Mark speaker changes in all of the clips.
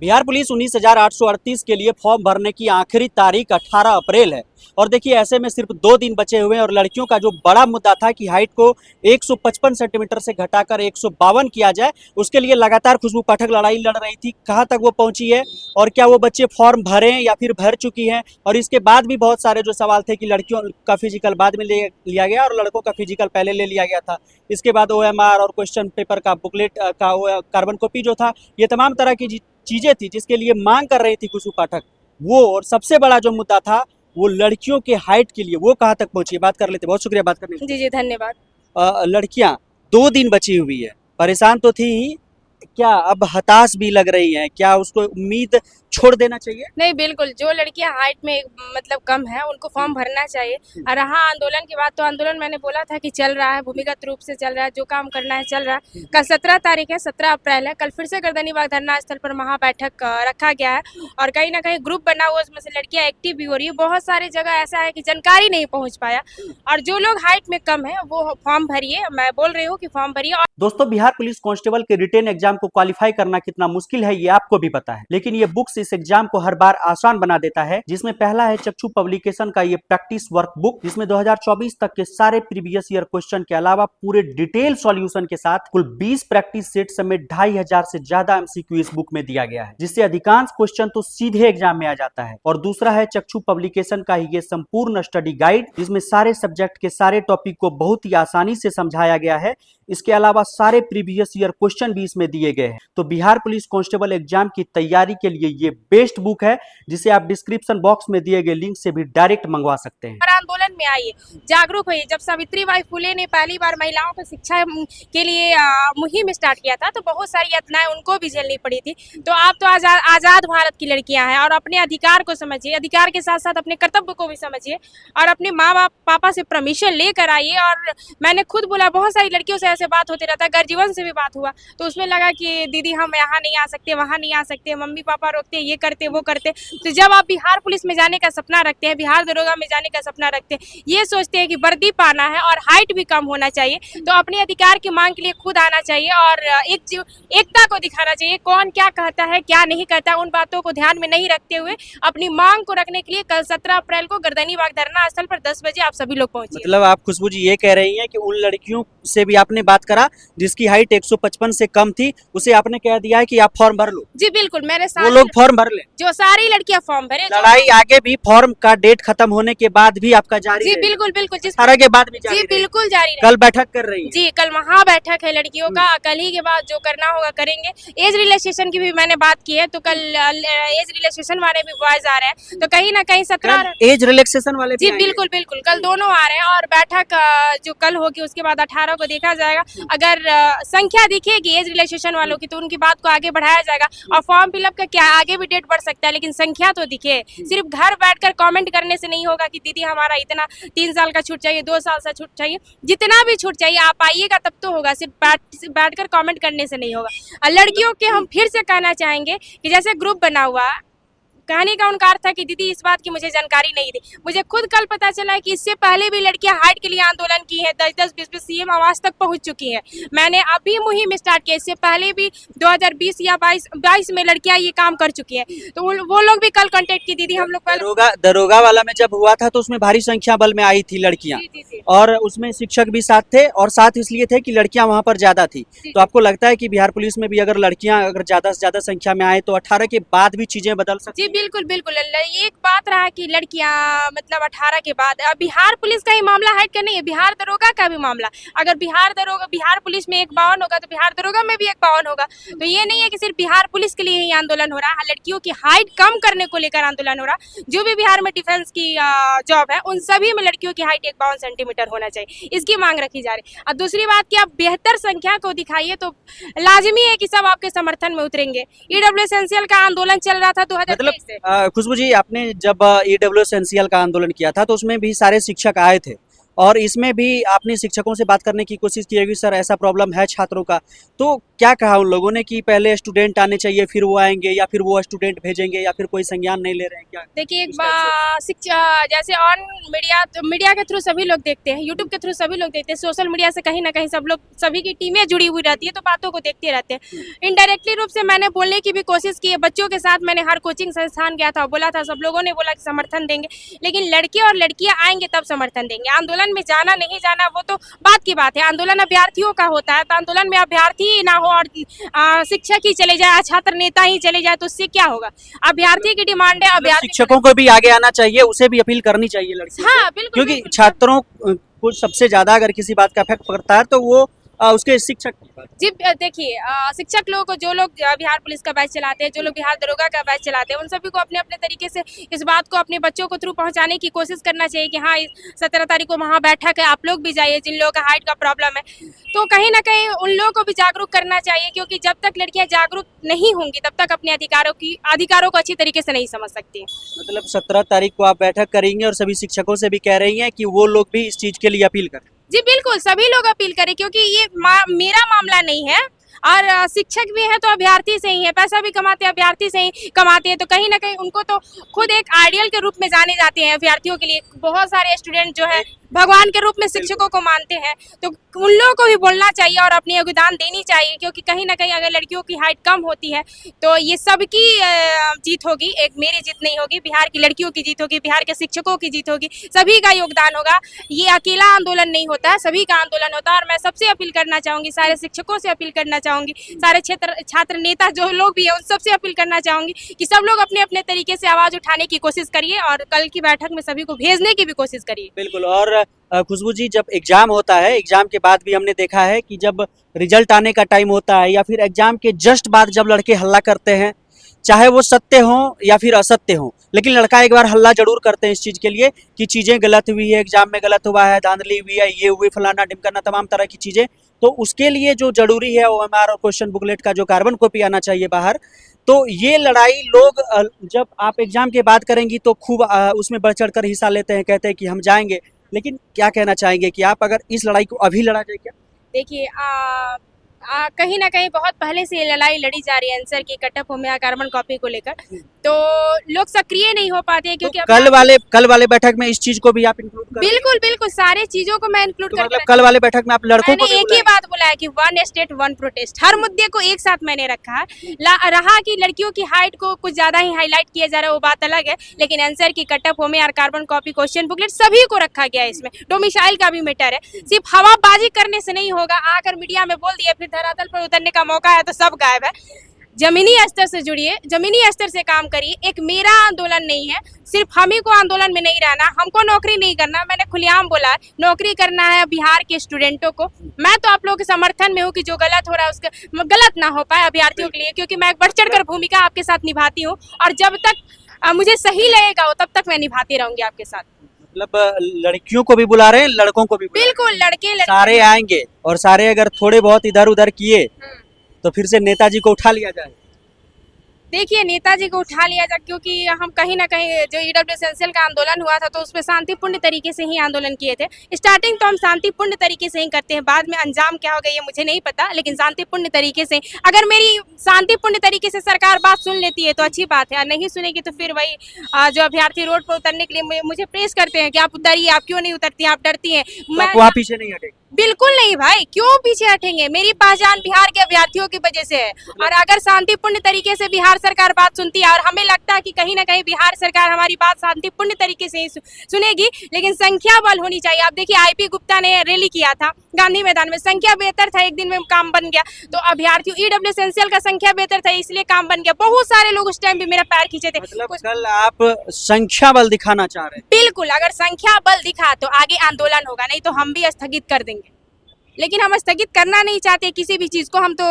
Speaker 1: Bihar police 19,838 के लिए form भरने की आखिरी तारीख 18 अप्रैल है। और देखिए ऐसे में सिर्फ 2 दिन बचे हुए हैं और लड़कियों का जो बड़ा मुद्दा था कि हाइट को 155 सेंटीमीटर से घटाकर 152 किया जाए, उसके लिए लगातार खुशबू पाठक लड़ाई लड़ रही थी। कहाँ तक वो पहुंची है और क्या वो बच्चे फॉर्म भरें या फिर भर चुकी हैं। और इसके बाद भी बहुत सारे जो सवाल थे कि लड़कियों का फिजिकल बाद में लिया गया और लड़कों का फिजिकल पहले ले लिया गया था। इसके बाद OMR और क्वेश्चन पेपर का बुकलेट का कार्बन कॉपी जो था, ये तमाम तरह की चीजें थी जिसके लिए मांग कर रही थी खुशबू पाठक वो। और सबसे बड़ा जो मुद्दा था वो लड़कियों के हाइट के लिए, वो कहाँ तक पहुंची है, बात कर लेते। बहुत शुक्रिया बात करने के लिए।
Speaker 2: जी जी धन्यवाद।
Speaker 1: लड़कियां 2 दिन बची हुई है, परेशान तो थी ही, क्या अब हताश भी लग रही हैं, क्या उसको उम्मीद छोड़ देना चाहिए?
Speaker 2: नहीं बिल्कुल, जो लड़कियां हाइट में मतलब कम है उनको फॉर्म भरना चाहिए। और रहा आंदोलन की बात, तो आंदोलन मैंने बोला था कि चल रहा है, भूमिगत रूप से चल रहा है, जो काम करना है चल रहा है। कल 17 तारीख है, 17 अप्रैल है। कल फिर से गर्दनीबाग धरना स्थल पर महाबैठक रखा गया है और कहीं ना कहीं ग्रुप बना हुआ, उसमें से लड़कियां एक्टिव भी हो रही है। बहुत सारी जगह ऐसा है कि जानकारी नहीं पहुँच पाया और जो लोग हाइट में कम है वो फॉर्म भरिए। मैं बोल रही हूँ कि फॉर्म भरिए।
Speaker 1: दोस्तों, बिहार पुलिस कांस्टेबल के रिटेन एग्जाम को क्वालिफाई करना कितना मुश्किल है ये आपको भी पता है, लेकिन ये बुक्स इस एग्जाम को हर बार आसान बना देता है। जिसमें पहला है चक्षु पब्लिकेशन का ये प्रैक्टिस वर्कबुक, जिसमें 2024 तक के सारे प्रीवियस ईयर क्वेश्चन के अलावा पूरे डिटेल सॉल्यूशन के साथ कुल 20 प्रैक्टिस सेट समेत 2500 से ज्यादा MCQ इस बुक में दिया गया है, जिससे अधिकांश क्वेश्चन तो सीधे एग्जाम में आ जाता है। और दूसरा है चक्षु पब्लिकेशन का ये संपूर्ण स्टडी गाइड, जिसमें सारे सब्जेक्ट के सारे टॉपिक को बहुत ही आसानी से समझाया गया है। इसके अलावा सारे प्रीवियस ईयर क्वेश्चन भी इसमें दिए गए हैं। तो बिहार पुलिस कांस्टेबल एग्जाम की तैयारी के लिए ये बेस्ट बुक है, जिसे आप डिस्क्रिप्शन बॉक्स में दिए गए लिंक से भी डायरेक्ट मंगवा सकते हैं।
Speaker 2: आंदोलन में आइए, जागरूक होइए। जब सावित्रीबाई फुले ने पहली बार महिलाओं को शिक्षा के लिए मुहिम स्टार्ट किया था तो बहुत सारी यातनाएं उनको भी झेलनी पड़ी थी। तो आप तो आजाद भारत की लड़कियां हैं और अपने अधिकार को समझिए, अधिकार के साथ साथ अपने कर्तव्य को भी समझिए और अपने माँ बाप पापा से परमिशन लेकर आइए। और मैंने खुद बोला, बहुत सारी लड़कियों से ऐसे बात होती रहता है, गर्जीवन से भी बात हुआ तो उसमें लगा कि दीदी हम यहाँ नहीं आ सकते, वहाँ नहीं आ सकते, मम्मी पापा रोकते, ये करते वो करते। तो जब आप बिहार पुलिस में जाने का सपना रखते हैं, बिहार दरोगा में जाने का सपना रखते हैं, ये सोचते हैं कि वर्दी पाना है और हाइट भी कम होना चाहिए, तो अपने अधिकार की मांग के लिए खुद आना चाहिए और एकता को दिखाना चाहिए। कौन क्या कहता है क्या नहीं कहता, उन बातों को ध्यान में नहीं रखते हुए अपनी मांग को रखने के लिए कल 17 अप्रैल को गर्दनीबाग धरना स्थल पर 10 बजे आप सभी लोग पहुंचे।
Speaker 1: मतलब आप खुशबू जी ये कह रही हैं कि उन लड़कियों से भी आपने बात करा जिसकी हाइट 155 से कम थी, उसे आपने कह दिया है कि आप फॉर्म भर लो?
Speaker 2: जी बिल्कुल, मेरे
Speaker 1: वो लोग फॉर्म भर ले,
Speaker 2: जो सारी लड़कियां फॉर्म भरे।
Speaker 1: लड़ाई आगे भी फॉर्म का डेट खत्म होने के बाद भी आपका जारी
Speaker 2: जी बिल्कुल बिल्कुल, जिस
Speaker 1: 18 के बाद भी जारी
Speaker 2: जी बिल्कुल जारी।
Speaker 1: कल बैठक कर रही है? जी
Speaker 2: कल महाबैठक है लड़कियों का, कल ही के बाद जो करना होगा करेंगे। एज रिलैक्सेशन की भी मैंने बात की है, तो कल एज रिलैक्सेशन वाले भी बॉयज आ रहे हैं, तो कहीं ना कहीं 17
Speaker 1: एज रिलैक्सेशन वाले
Speaker 2: जी बिल्कुल बिल्कुल कल दोनों आ रहे हैं। और बैठक जो कल होगी उसके बाद 18 को देखा जाएगा। अगर संख्या दिखेगी एज रिलैक्सेशन वालों की तो उनकी बात को आगे बढ़ाया जाएगा। और फॉर्म फिलअप का क्या आगे भी डेट बढ़ सकता है, लेकिन संख्या तो दिखे। सिर्फ घर बैठकर कमेंट करने से नहीं होगा कि दीदी हमारा इतना 3 साल का छूट चाहिए, 2 साल का छूट चाहिए, जितना भी छूट चाहिए आप आइएगा तब तो होगा। सिर्फ बैठकर कमेंट करने से नहीं होगा। लड़कियों के हम फिर से कहना चाहेंगे कि जैसे ग्रुप बना हुआ, कहने का उनका अर्थ था कि दीदी इस बात की मुझे जानकारी नहीं थी। मुझे खुद कल पता चला कि इससे पहले भी लड़कियां हाइट के लिए आंदोलन की है, 10-10, 20-20 CM आवाज तक पहुंच चुकी हैं। मैंने अभी मुहिम स्टार्ट किया, इससे पहले भी 2020 या 22 में लड़कियां ये काम कर चुकी हैं। तो वो लोग भी कल कांटेक्ट की, दीदी हम लोग
Speaker 1: दरोगा वाला में जब हुआ था तो उसमें भारी संख्या बल में आई थी लड़कियां, और उसमें शिक्षक भी साथ थे और साथ इसलिए थे कि लड़कियां वहां पर ज्यादा थी। तो आपको लगता है कि बिहार पुलिस में भी अगर लड़कियां अगर ज्यादा से ज्यादा संख्या में आए तो 18 के बाद भी चीजें बदल सकती?
Speaker 2: बिल्कुल बिल्कुल, एक बात रहा कि लड़कियां मतलब 18 के बाद, बिहार पुलिस का ही मामला हाइट का नहीं है, बिहार दरोगा का भी मामला। अगर बिहार पुलिस में 51 होगा तो बिहार दरोगा में भी 51 होगा। तो ये नहीं है कि सिर्फ बिहार पुलिस के लिए ही आंदोलन हो रहा है, लड़कियों की हाइट कम करने को लेकर आंदोलन हो रहा है। जो भी बिहार में डिफेंस की जॉब है उन सभी में लड़कियों की हाइट 51 सेंटीमीटर होना चाहिए, इसकी मांग रखी जा रही है। और दूसरी बात की आप बेहतर संख्या को दिखाइए तो लाजमी है कि सब आपके समर्थन में उतरेंगे। EW एसेंशियल का आंदोलन चल रहा था 2023 से।
Speaker 1: खुशबू जी, आपने जब EW एसेंशियल का आंदोलन किया था तो उसमें भी सारे शिक्षक आए थे और इसमें भी आपने शिक्षकों से बात करने की कोशिश की होगी, सर ऐसा प्रॉब्लम है छात्रों का, तो क्या कहा उन लोगों ने कि पहले स्टूडेंट आने चाहिए फिर वो आएंगे, या फिर वो स्टूडेंट भेजेंगे, या फिर कोई संज्ञान नहीं ले रहे हैं? क्या
Speaker 2: देखिए एक
Speaker 1: इस टाइप से?
Speaker 2: शिक्षा जैसे ऑन मीडिया, तो मीडिया के थ्रू सभी लोग देखते हैं, यूट्यूब के थ्रू सभी लोग देखते हैं, सोशल मीडिया से कहीं ना कहीं सब लोग, सभी की टीमें जुड़ी हुई रहती है, तो बातों को देखते रहते हैं। इनडायरेक्टली रूप से मैंने बोलने की भी कोशिश की है, बच्चों के साथ मैंने हर कोचिंग संस्थान गया था, बोला था, सब लोगों ने बोला कि समर्थन देंगे, लेकिन लड़के और लड़कियां आएंगे तब समर्थन देंगे। आंदोलन में जाना नहीं जाना वो तो बात की बात है, आंदोलन अभ्यर्थियों का होता है, तो आंदोलन में अभ्यर्थी ही ना हो और शिक्षक ही चले जाए, छात्र नेता ही चले जाए, तो उससे क्या होगा? अभ्यर्थी की डिमांड है, अभ्यर्थी
Speaker 1: शिक्षकों को भी आगे आना चाहिए, उसे भी अपील करनी चाहिए लड़कियों
Speaker 2: हाँ
Speaker 1: को,
Speaker 2: बिल्कुल
Speaker 1: क्योंकि
Speaker 2: बिल्कुल।
Speaker 1: छात्रों को सबसे ज्यादा अगर किसी बात का इफेक्ट पड़ता है तो वो उसके शिक्षक की बात।
Speaker 2: जी देखिए शिक्षक लोगों को, जो लोग बिहार पुलिस का बैच चलाते हैं, जो लोग बिहार दरोगा का बैच चलाते हैं, उन सभी को अपने अपने तरीके से इस बात को अपने बच्चों को थ्रू पहुंचाने की कोशिश करना चाहिए कि हाँ 17 तारीख को वहाँ बैठक है, आप लोग भी जाइए, जिन लोगों का हाइट का प्रॉब्लम है, तो कहीं ना कहीं उन लोगों को भी जागरूक करना चाहिए, क्योंकि जब तक लड़कियां जागरूक नहीं होंगी तब तक अपने अधिकारों को अच्छी तरीके से नहीं समझ सकती।
Speaker 1: मतलब 17 तारीख को आप बैठक करेंगे और सभी शिक्षकों से भी कह रही हैं कि वो लोग भी इस चीज के लिए अपील करें?
Speaker 2: जी बिल्कुल, सभी लोग अपील करें, क्योंकि ये मेरा मामला नहीं है, और शिक्षक भी है तो अभ्यर्थी से ही है, पैसा भी कमाते हैं अभ्यर्थी से ही कमाते हैं, तो कहीं ना कहीं उनको तो खुद एक आइडियल के रूप में जाने जाते हैं अभ्यर्थियों के लिए। बहुत सारे स्टूडेंट जो है भगवान के रूप में शिक्षकों को मानते हैं, तो उन लोगों को भी बोलना चाहिए और अपनी योगदान देनी चाहिए, क्योंकि कहीं ना कहीं अगर लड़कियों की हाइट कम होती है तो ये सबकी जीत होगी, एक मेरी जीत नहीं होगी, बिहार की लड़कियों की जीत होगी, बिहार के शिक्षकों की जीत होगी, सभी का योगदान होगा। ये अकेला आंदोलन नहीं होता है, सभी का आंदोलन होता है, और मैं सबसे अपील करना चाहूंगी, सारे शिक्षकों से अपील करना चाहूंगी, सारे छात्र नेता जो लोग भी है उन सबसे अपील करना चाहूंगी कि सब लोग अपने अपने तरीके से आवाज उठाने की कोशिश करिए और कल की बैठक में सभी को भेजने की भी कोशिश करिए।
Speaker 1: बिल्कुल। और खुशबू जी, जब एग्जाम होता है, एग्जाम के बाद भी हमने देखा है कि जब रिजल्ट आने का टाइम होता है या फिर एग्जाम के जस्ट बाद जब लड़के हल्ला करते हैं, चाहे वो सत्य हो या फिर असत्य हो, लेकिन लड़का एक बार हल्ला जरूर करते हैं इस चीज के लिए कि चीजें गलत हुई है, एग्जाम में गलत हुआ है, धांधली हुई है, ये हुई, फलाना ढिमकाना, तमाम तरह की चीजें। तो उसके लिए जो जरूरी है OMR और क्वेश्चन बुकलेट का जो कार्बन कॉपी आना चाहिए बाहर, तो ये लड़ाई लोग जब आप एग्जाम के बाद करेंगी तो खूब उसमें बढ़ चढ़ कर हिस्सा लेते हैं, कहते हैं कि हम जाएंगे, लेकिन क्या कहना चाहेंगे कि आप अगर इस लड़ाई को अभी लड़ा जाए क्या?
Speaker 2: देखिए कहीं ना कहीं बहुत पहले से ये लड़ाई लड़ी जा रही है आंसर की कटअप में कार्बन कॉपी को लेकर, तो लोग सक्रिय नहीं हो पाते हैं, क्योंकि
Speaker 1: तो कल वाले बैठक में इस चीज को भी आप इंक्लूड करें?
Speaker 2: बिल्कुल बिल्कुल, सारे चीजों को मैं इंक्लूड
Speaker 1: तो
Speaker 2: कर
Speaker 1: मतलब कल वाले बैठक में आप लड़कों को
Speaker 2: मैंने एक ही बात बोला है कि 1 स्टेट 1 प्रोटेस्ट, हर मुद्दे को एक साथ मैंने रखा है। रहा कि लड़कियों की हाइट को कुछ ज्यादा ही हाईलाइट किया जा रहा है, वो बात अलग है, लेकिन आंसर की कटअप होमे और कार्बन कॉपी, क्वेश्चन बुकलेट सभी को रखा गया है। इसमें डोमिसाइल का भी मैटर है, सिर्फ हवाबाजी करने से नहीं होगा, आकर मीडिया में बोल दिया फिर धरातल पर उतरने का मौका है तो सब गायब है। जमीनी स्तर से जुड़िए, जमीनी स्तर से काम करिए। एक मेरा आंदोलन नहीं है, सिर्फ हम ही को आंदोलन में नहीं रहना, हमको नौकरी नहीं करना, मैंने खुलेआम बोला है, नौकरी करना है बिहार के स्टूडेंटों को। मैं तो आप लोगों के समर्थन में हूँ कि जो गलत हो रहा है उसका गलत ना हो पाए अभ्यर्थियों के लिए, क्योंकि मैं बढ़ चढ़कर भूमिका आपके साथ निभाती हूँ, और जब तक मुझे सही लगेगा तब तक मैं निभाती रहूंगी आपके साथ।
Speaker 1: मतलब लड़कियों को भी बुला रहे हैं, लड़कों को भी बुला रहे हैं?
Speaker 2: बिल्कुल, लड़के
Speaker 1: सारे आएंगे, और सारे अगर थोड़े बहुत इधर उधर किए तो फिर से नेताजी को उठा लिया जाए।
Speaker 2: देखिए नेताजी को उठा लिया जाए, क्योंकि हम कहीं ना कहीं जो ईडब्ल्यू एसेंशियल का आंदोलन हुआ था तो उसमें शांतिपूर्ण तरीके से ही आंदोलन किए थे। स्टार्टिंग तो हम शांतिपूर्ण तरीके से ही करते हैं, बाद में अंजाम क्या हो गया ये मुझे नहीं पता, लेकिन शांतिपूर्ण तरीके से, अगर मेरी शांतिपूर्ण तरीके से सरकार बात सुन लेती है तो अच्छी बात है, और नहीं सुनेगी तो फिर वही जो अभ्यर्थी रोड पर उतरने के लिए मुझे प्रेस करते हैं कि आप उतरिए, आप क्यों नहीं उतरती, आप डरती हैं।
Speaker 1: मैं वहाँ पीछे नहीं हटेगी?
Speaker 2: बिल्कुल नहीं भाई, क्यों पीछे हटेंगे, मेरी पहचान बिहार के अभ्यर्थियों की वजह से है, और अगर शांतिपूर्ण तरीके से बिहार सरकार बात सुनती है, और हमें लगता है कि कहीं ना कहीं बिहार सरकार हमारी बात शांतिपूर्ण तरीके से ही सुनेगी, लेकिन संख्या बल होनी चाहिए। आप देखिए IP गुप्ता ने रैली किया था गांधी मैदान में, संख्या बेहतर था, एक दिन में काम बन गया, तो अभ्यर्थियों ईडब्ल्यू एसेंशियल का संख्या बेहतर था इसलिए काम बन गया। बहुत सारे लोग उस टाइम भी मेरा पैर खींचे थे।
Speaker 1: मतलब कल आप संख्या बल दिखाना चाह रहे हैं?
Speaker 2: बिल्कुल, अगर संख्या बल दिखा तो आगे आंदोलन होगा, नहीं तो हम भी स्थगित कर देंगे, लेकिन हम स्थगित करना नहीं चाहते किसी भी चीज को। हम तो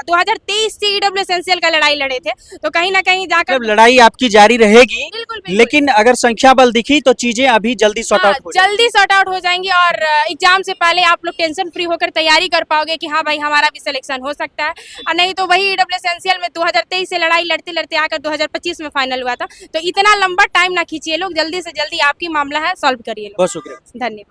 Speaker 2: 2023 से ईडब्ल्यू एसेंशियल का लड़ाई लड़े थे, तो कहीं ना कहीं जाकर
Speaker 1: मतलब लड़ाई आपकी जारी रहेगी।
Speaker 2: बिल्कुल, बिल्कुल।
Speaker 1: लेकिन अगर संख्या बल दिखी तो चीजें अभी जल्दी सॉर्ट आउट हो जाएंगी।
Speaker 2: जल्दी सॉर्ट आउट हो जाएंगी, और एग्जाम से पहले आप लोग टेंशन फ्री होकर तैयारी कर पाओगे कि हाँ भाई हमारा भी सिलेक्शन हो सकता है, और नहीं तो वही ईडब्ल्यू एसेंशियल में 2023 से लड़ाई लड़ते लड़ते आकर 2025 में फाइनल हुआ था। तो इतना लंबा टाइम ना खींचिए लोग, जल्दी से जल्दी आपकी मामला है सॉल्व करिए।
Speaker 1: बहुत शुक्रिया,
Speaker 2: धन्यवाद।